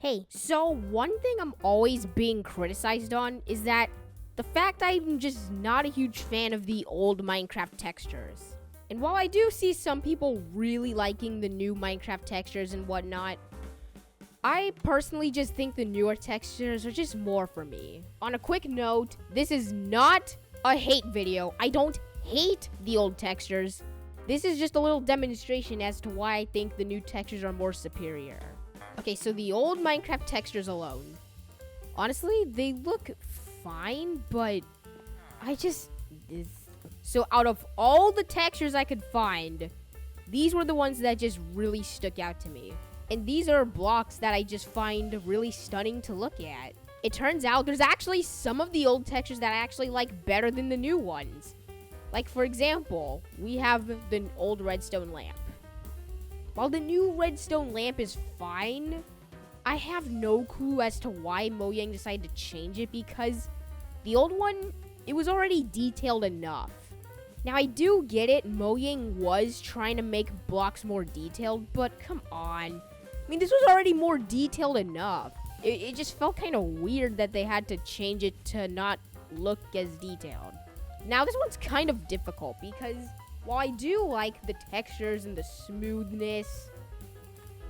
Hey, so one thing I'm always being criticized on is that the fact I'm just not a huge fan of the old Minecraft textures. And while I do see some people really liking the new Minecraft textures and whatnot, I personally just think the newer textures are just more for me. On a quick note, this is not a hate video. I don't hate the old textures. This is just a little demonstration as to why I think the new textures are more superior. Okay, so the old Minecraft textures alone, honestly, they look fine, but so out of all the textures I could find, these were the ones that just really stuck out to me. And these are blocks that I just find really stunning to look at. It turns out there's actually some of the old textures that I actually like better than the new ones. Like, for example, we have the old redstone lamp. While the new redstone lamp is fine, I have no clue as to why Mojang decided to change it, because the old one, it was already detailed enough. Now, I do get it, Mojang was trying to make blocks more detailed, but come on. I mean, this was already more detailed enough. It just felt kind of weird that they had to change it to not look as detailed. Now, this one's kind of difficult because while I do like the textures and the smoothness,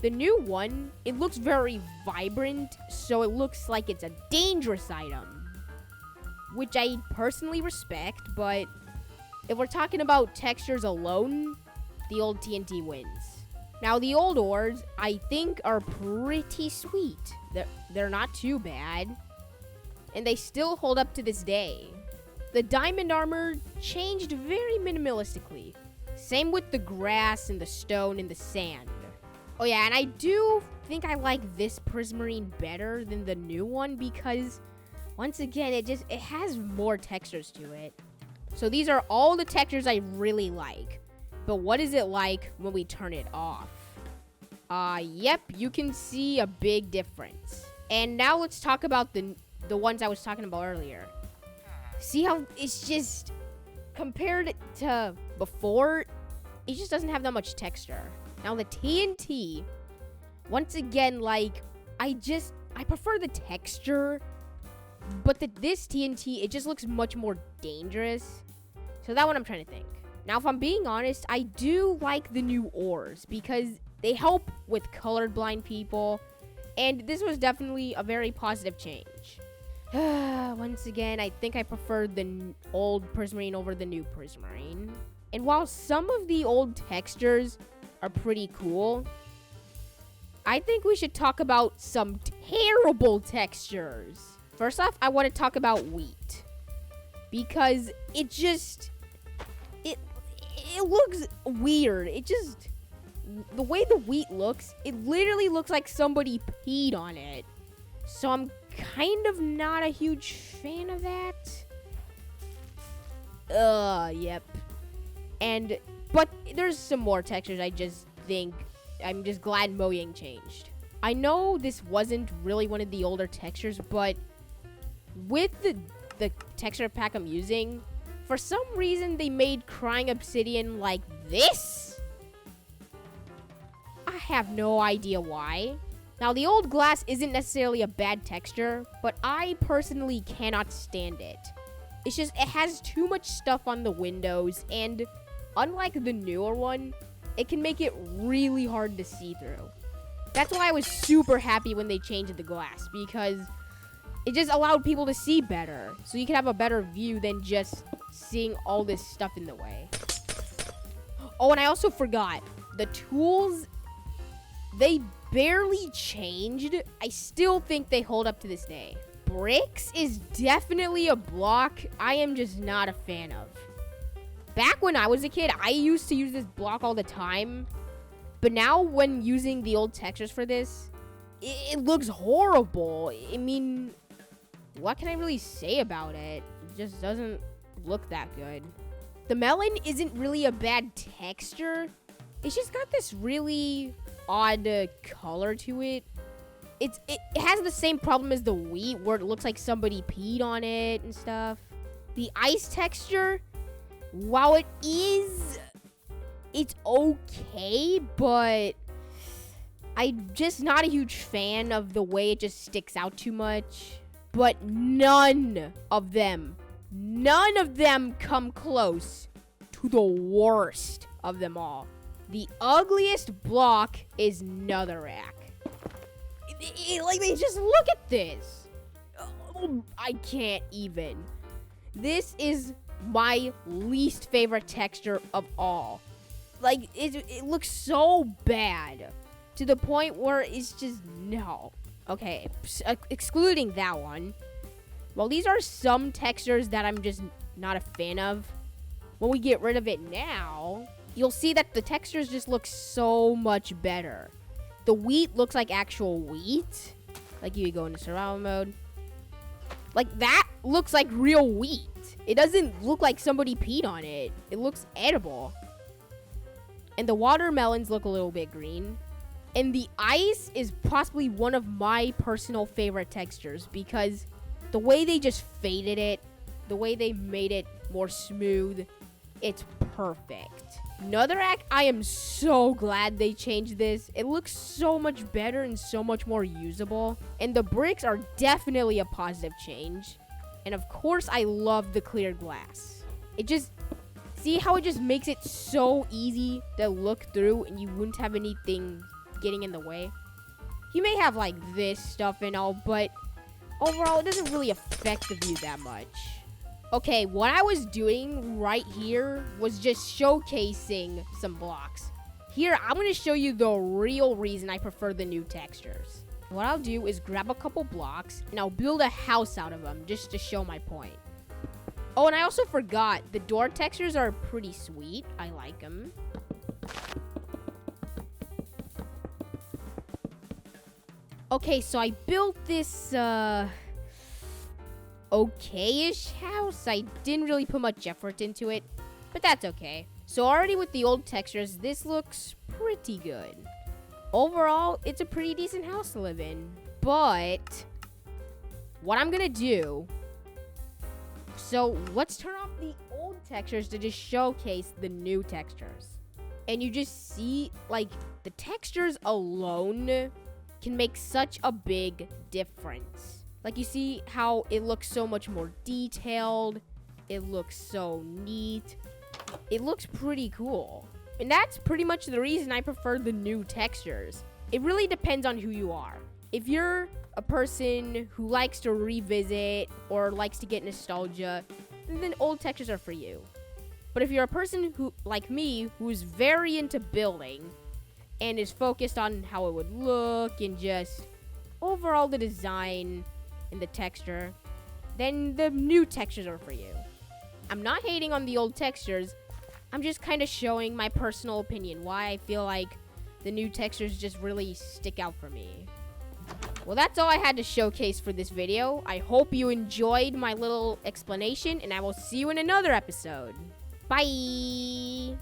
the new one, it looks very vibrant, so it looks like it's a dangerous item, which I personally respect, but if we're talking about textures alone, the old TNT wins. Now, the old ores, I think, are pretty sweet. They're not too bad, and they still hold up to this day. The diamond armor changed very minimalistically. Same with the grass and the stone and the sand. Oh yeah, and I do think I like this prismarine better than the new one because, once again, it has more textures to it. So these are all the textures I really like. But what is it like when we turn it off? Yep, you can see a big difference. And now let's talk about the ones I was talking about earlier. See how it's just, compared to before, it just doesn't have that much texture. Now the TNT, once again, like, I prefer the texture, but this TNT, it just looks much more dangerous. So that one I'm trying to think. Now, if I'm being honest, I do like the new ores because they help with colorblind people, and this was definitely a very positive change. Once again, I think I prefer the old prismarine over the new prismarine. And while some of the old textures are pretty cool, I think we should talk about some terrible textures. First off, I want to talk about wheat, because it looks weird. The way the wheat looks, it literally looks like somebody peed on it. So I'm kind of not a huge fan of that. Yep. But there's some more textures I'm just glad Mojang changed. I know this wasn't really one of the older textures, but with the texture pack I'm using, for some reason they made crying obsidian like this. I have no idea why. Now, the old glass isn't necessarily a bad texture, but I personally cannot stand it. It's just, it has too much stuff on the windows, and unlike the newer one, it can make it really hard to see through. That's why I was super happy when they changed the glass, because it just allowed people to see better, so you can have a better view than just seeing all this stuff in the way. Oh, and I also forgot, the tools, they barely changed. I still think they hold up to this day. Bricks is definitely a block I am just not a fan of. Back when I was a kid, I used to use this block all the time. But now when using the old textures for this, it looks horrible. I mean, what can I really say about it? It just doesn't look that good. The melon isn't really a bad texture. It's just got this really odd color to it. It has the same problem as the wheat, where it looks like somebody peed on it and stuff. The ice texture, while it's okay, but I'm just not a huge fan of the way it just sticks out too much. But none of them come close to the worst of them all. The ugliest block is Netherrack. Like, just look at this. Oh, I can't even. This is my least favorite texture of all. Like, it looks so bad to the point where it's just no. Okay, excluding that one. Well, these are some textures that I'm just not a fan of. When we get rid of it now, you'll see that the textures just look so much better. The wheat looks like actual wheat. Like, you go into survival mode. Like, that looks like real wheat. It doesn't look like somebody peed on it. It looks edible. And the watermelons look a little bit green. And the ice is possibly one of my personal favorite textures because the way they just faded it, the way they made it more smooth, it's perfect. Netherrack, I am so glad they changed this. It looks so much better and so much more usable. And the bricks are definitely a positive change. And of course, I love the clear glass. It just, see how it just makes it so easy to look through and you wouldn't have anything getting in the way. You may have like this stuff and all, but overall, it doesn't really affect the view that much. Okay, what I was doing right here was just showcasing some blocks. Here, I'm going to show you the real reason I prefer the new textures. What I'll do is grab a couple blocks, and I'll build a house out of them just to show my point. Oh, and I also forgot, the door textures are pretty sweet. I like them. Okay, so I built this, okay-ish house. I didn't really put much effort into it, but that's okay. So already with the old textures, this looks pretty good. Overall, it's a pretty decent house to live in. But what I'm gonna do, so let's turn off the old textures to just showcase the new textures. And you just see, like, the textures alone can make such a big difference. Like, you see how it looks so much more detailed. It looks so neat. It looks pretty cool. And that's pretty much the reason I prefer the new textures. It really depends on who you are. If you're a person who likes to revisit or likes to get nostalgia, then old textures are for you. But if you're a person who, like me, who's very into building and is focused on how it would look and just overall the design and the texture, then the new textures are for you. I'm not hating on the old textures. I'm just kind of showing my personal opinion, why I feel like the new textures just really stick out for me. Well, that's all I had to showcase for this video. I hope you enjoyed my little explanation, and I will see you in another episode. Bye!